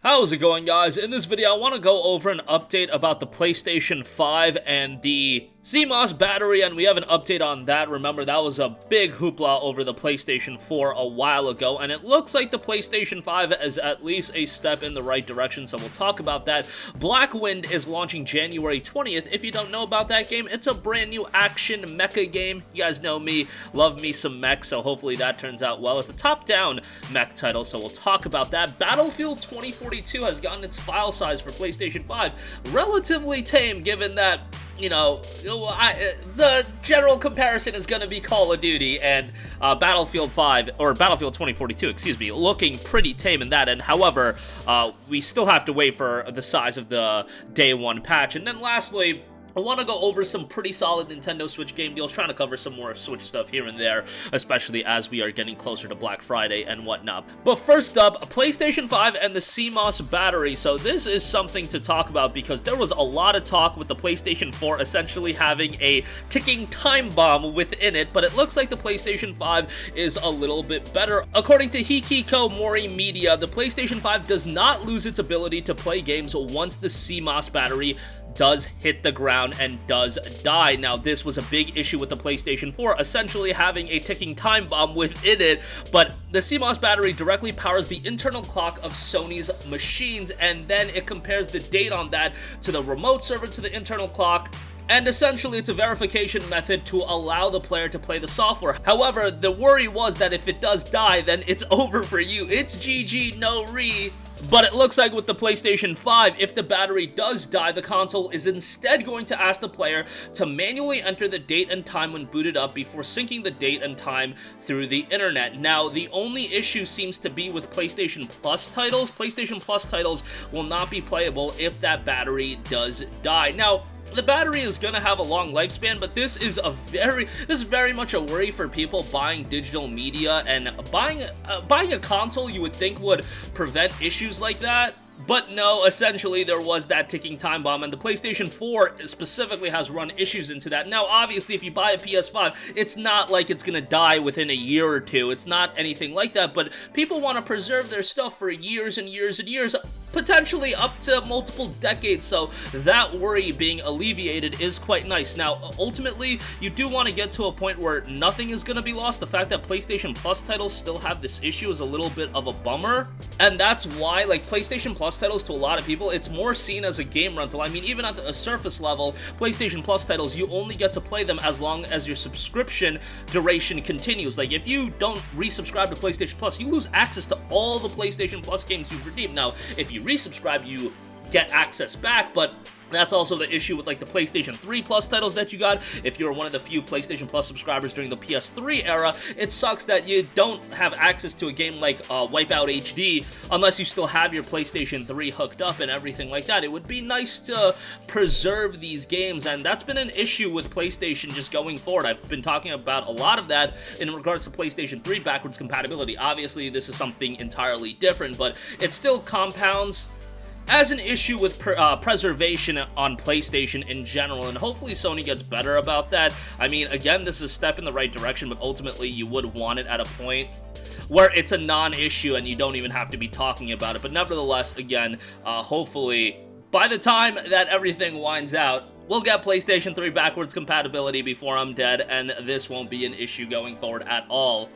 How's it going, guys? In this video, I want to go over an update about the PlayStation 5 and the CMOS battery, and we have an update on that. Remember, that was a big hoopla over the PlayStation 4 a while ago, and it looks like the PlayStation 5 is at least a step in the right direction, so we'll talk about that. Blackwind is launching January 20th. If you don't know about that game, it's a brand new action mecha game. You guys know me, love me some mech, so hopefully that turns out well. It's a top-down mech title, so we'll talk about that. Battlefield 2042 has gotten its file size for PlayStation 5 relatively tame, given that, you know, the general comparison is going to be Call of Duty and Battlefield 5, or Battlefield 2042, excuse me, looking pretty tame in that end. However, we still have to wait for the size of the day one patch. And then lastly, I want to go over some pretty solid Nintendo Switch game deals, trying to cover some more Switch stuff here and there, especially as we are getting closer to Black Friday and whatnot. But first up, PlayStation 5 and the CMOS battery. So this is something to talk about because there was a lot of talk with the PlayStation 4 essentially having a ticking time bomb within it, but it looks like the PlayStation 5 is a little bit better. According to Hikiko Mori Media, the PlayStation 5 does not lose its ability to play games once the CMOS battery does hit the ground and does die. Now, this was a big issue with the PlayStation 4, essentially having a ticking time bomb within it, but the CMOS battery directly powers the internal clock of Sony's machines, and then it compares the date on that to the remote server to the internal clock, and essentially it's a verification method to allow the player to play the software. However, the worry was that if it does die, then it's over for you. It's GG, no re. But it looks like with the PlayStation 5, if the battery does die, the console is instead going to ask the player to manually enter the date and time when booted up before syncing the date and time through the internet. Now, the only issue seems to be with PlayStation Plus titles. PlayStation Plus titles will not be playable if that battery does die. Now, the battery is going to have a long lifespan, but this is very much a worry for people buying digital media, and buying a console you would think would prevent issues like that. But no, essentially there was that ticking time bomb, and the PlayStation 4 specifically has run issues into that. Now, obviously, if you buy a PS5, it's not like it's gonna die within a year or two. It's not anything like that, but people want to preserve their stuff for years and years and years, potentially up to multiple decades, so that worry being alleviated is quite nice. Now, ultimately, you do want to get to a point where nothing is gonna be lost. The fact that PlayStation Plus titles still have this issue is a little bit of a bummer, and that's why, like, PlayStation Plus titles to a lot of people, it's more seen as a game rental. I mean, even at a surface level, PlayStation Plus titles, you only get to play them as long as your subscription duration continues. Like, if you don't resubscribe to PlayStation Plus, you lose access to all the PlayStation Plus games you've redeemed. Now, if you resubscribe, you get access back, but that's also the issue with, like, the PlayStation 3 Plus titles that you got. If you're one of the few PlayStation Plus subscribers during the PS3 era, it sucks that you don't have access to a game like Wipeout HD unless you still have your PlayStation 3 hooked up and everything like that. It would be nice to preserve these games, and that's been an issue with PlayStation just going forward. I've been talking about a lot of that in regards to PlayStation 3 backwards compatibility. Obviously, this is something entirely different, but it still compounds as an issue with preservation on PlayStation in general, and hopefully Sony gets better about that. I mean, again, this is a step in the right direction, but ultimately you would want it at a point where it's a non-issue and you don't even have to be talking about it. But nevertheless, again, hopefully by the time that everything winds out, we'll get PlayStation 3 backwards compatibility before I'm dead, and this won't be an issue going forward at all.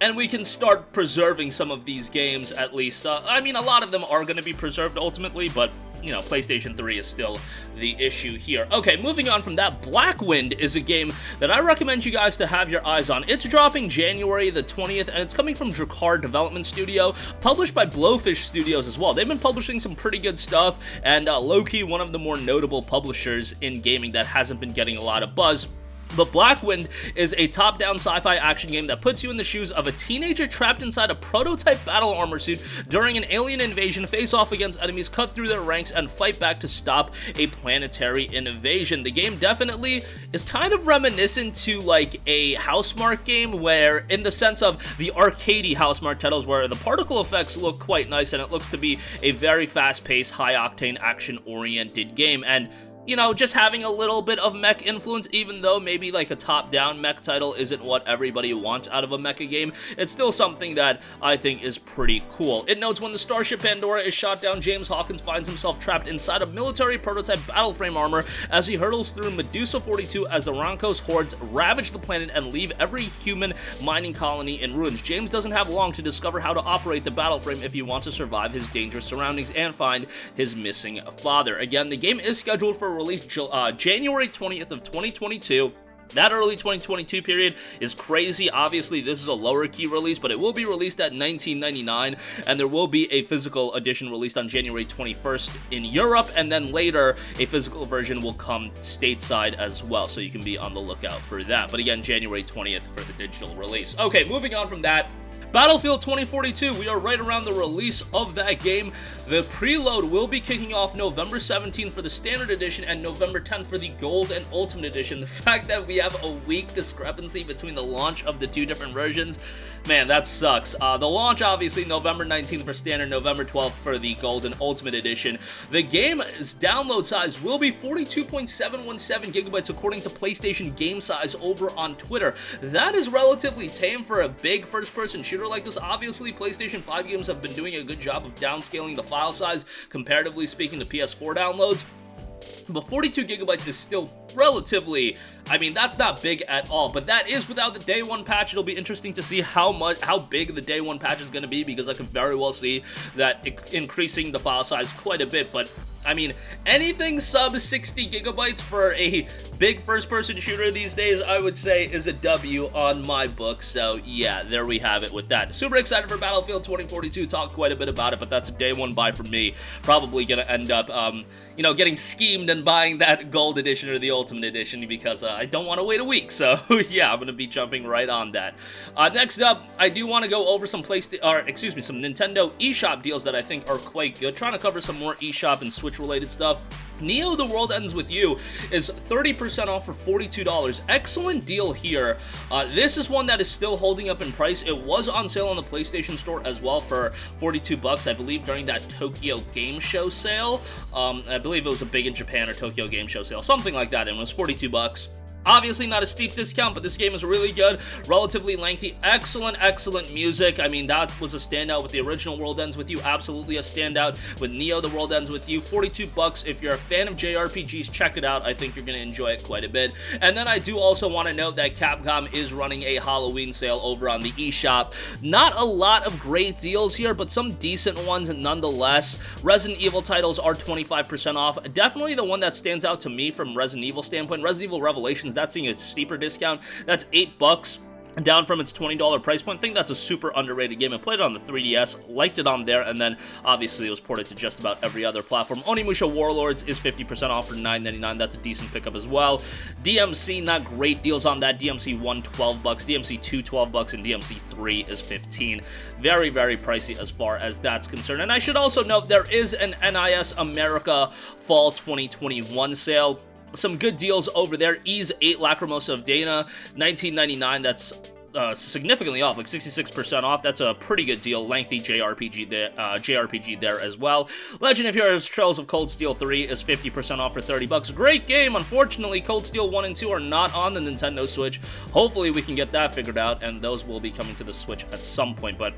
And we can start preserving some of these games, at least. I mean, a lot of them are going to be preserved ultimately, but, you know, PlayStation 3 is still the issue here. Okay, moving on from that, Blackwind is a game that I recommend you guys to have your eyes on. It's dropping January the 20th, and it's coming from Drakkar Development Studio, published by Blowfish Studios as well. They've been publishing some pretty good stuff, and low-key one of the more notable publishers in gaming that hasn't been getting a lot of buzz. But Blackwind is a top-down sci-fi action game that puts you in the shoes of a teenager trapped inside a prototype battle armor suit during an alien invasion, face off against enemies, cut through their ranks, and fight back to stop a planetary invasion. The game definitely is kind of reminiscent to, like, a Housemarque game, where, in the sense of the arcadey Housemarque titles, where the particle effects look quite nice, and it looks to be a very fast-paced, high-octane, action-oriented game. And you know, just having a little bit of mech influence, even though maybe like a top-down mech title isn't what everybody wants out of a mecha game, it's still something that I think is pretty cool. It notes when the Starship Pandora is shot down, James Hawkins finds himself trapped inside of military prototype battle frame armor as he hurtles through Medusa 42 as the Ronkos hordes ravage the planet and leave every human mining colony in ruins. James doesn't have long to discover how to operate the battle frame if he wants to survive his dangerous surroundings and find his missing father. Again, the game is scheduled for release January 20th of 2022. That early 2022 period is crazy. Obviously, this is a lower key release, but it will be released at $19.99, and there will be a physical edition released on January 21st in Europe, and then later, a physical version will come stateside as well, so you can be on the lookout for that. But again, January 20th for the digital release. Okay, moving on from that, Battlefield 2042, we are right around the release of that game. The preload will be kicking off November 17th for the Standard Edition and November 10th for the Gold and Ultimate Edition. The fact that we have a week discrepancy between the launch of the two different versions, man, that sucks. The launch, obviously, November 19th for Standard, November 12th for the Gold and Ultimate Edition. The game's download size will be 42.717 gigabytes according to PlayStation Game Size over on Twitter. That is relatively tame for a big first-person shooter like this. Obviously, PlayStation 5 games have been doing a good job of downscaling the file size, comparatively speaking to PS4 downloads. But 42 gigabytes is still relatively, I mean, that's not big at all, but that is without the day one patch. It'll be interesting to see how big the day one patch is going to be, because I can very well see that increasing the file size quite a bit. But I mean, anything sub 60 gigabytes for a big first-person shooter these days, I would say, is a W on my book. So yeah, there we have it with that. Super excited for Battlefield 2042. Talked quite a bit about it, but that's a day one buy for me. Probably gonna end up, you know, getting schemed and buying that Gold Edition or the Ultimate Edition, because I don't want to wait a week. So yeah, I'm gonna be jumping right on that. Next up, I do want to go over some some Nintendo eShop deals that I think are quite good. Trying to cover some more eShop and Switch related stuff. Neo The World Ends With You is 30% off for $42. Excellent deal here. This is one that is still holding up in price. It was on sale on the PlayStation Store as well for $42, I believe, during that Tokyo Game Show sale. I believe it was a Big in Japan or Tokyo Game Show sale, something like that, and it was $42. Obviously not a steep discount, but this game is really good, relatively lengthy, excellent music. I mean, that was a standout with the original World Ends With You, absolutely a standout with Neo The World Ends With You. $42. If you're a fan of JRPGs, check it out. I think you're going to enjoy it quite a bit. And then I do also want to note that Capcom is running a Halloween sale over on the eShop. Not a lot of great deals here, but some decent ones nonetheless. Resident Evil titles are 25% off. Definitely the one that stands out to me from Resident Evil standpoint, Resident Evil Revelations, that's seeing a steeper discount. That's $8, down from its $20 price point. I think that's a super underrated game. I played it on the 3DS, liked it on there, and then obviously it was ported to just about every other platform. Onimusha Warlords is 50% off for $9.99. That's a decent pickup as well. DMC, not great deals on that. DMC 1, $12, DMC 2, $12, and DMC 3 is $15. Very, very pricey as far as that's concerned. And I should also note there is an NIS America Fall 2021 sale. Some good deals over there. Ease 8 Lacrimosa of Dana, $19.99. That's significantly off, like 66% off. That's a pretty good deal. Lengthy JRPG there as well. Legend of Heroes Trails of Cold Steel 3 is 50% off for $30. Great game. Unfortunately, Cold Steel 1 and 2 are not on the Nintendo Switch. Hopefully we can get that figured out, and those will be coming to the Switch at some point, but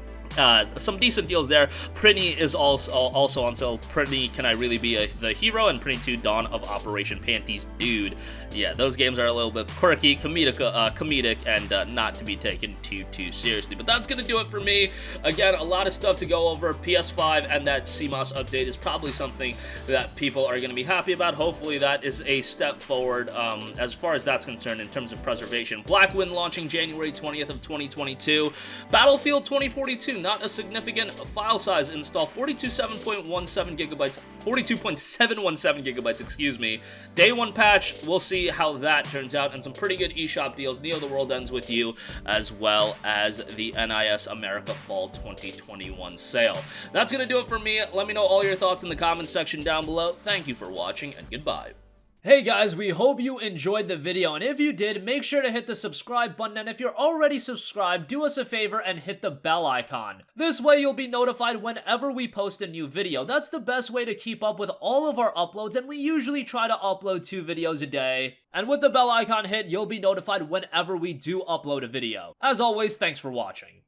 some decent deals there. Prinny is also on sale. Prinny, Can I Really Be the Hero? And Prinny 2, Dawn of Operation Panties Dude. Yeah, those games are a little bit quirky, comedic, and not to be taken too seriously. But that's gonna do it for me. Again, a lot of stuff to go over. PS5 and that CMOS update is probably something that people are gonna be happy about. Hopefully that is a step forward as far as that's concerned in terms of preservation. Blackwind launching January 20th of 2022. Battlefield 2042, not a significant file size install, 42.717 gigabytes, excuse me. Day one patch, we'll see how that turns out, and some pretty good eShop deals. Neo The World Ends With You, as well as the NIS America Fall 2021 sale. That's gonna do it for me. Let me know all your thoughts in the comments section down below. Thank you for watching, and goodbye. Hey guys, we hope you enjoyed the video, and if you did, make sure to hit the subscribe button, and if you're already subscribed, do us a favor and hit the bell icon. This way you'll be notified whenever we post a new video. That's the best way to keep up with all of our uploads, and we usually try to upload 2 videos a day. And with the bell icon hit, you'll be notified whenever we do upload a video. As always, thanks for watching.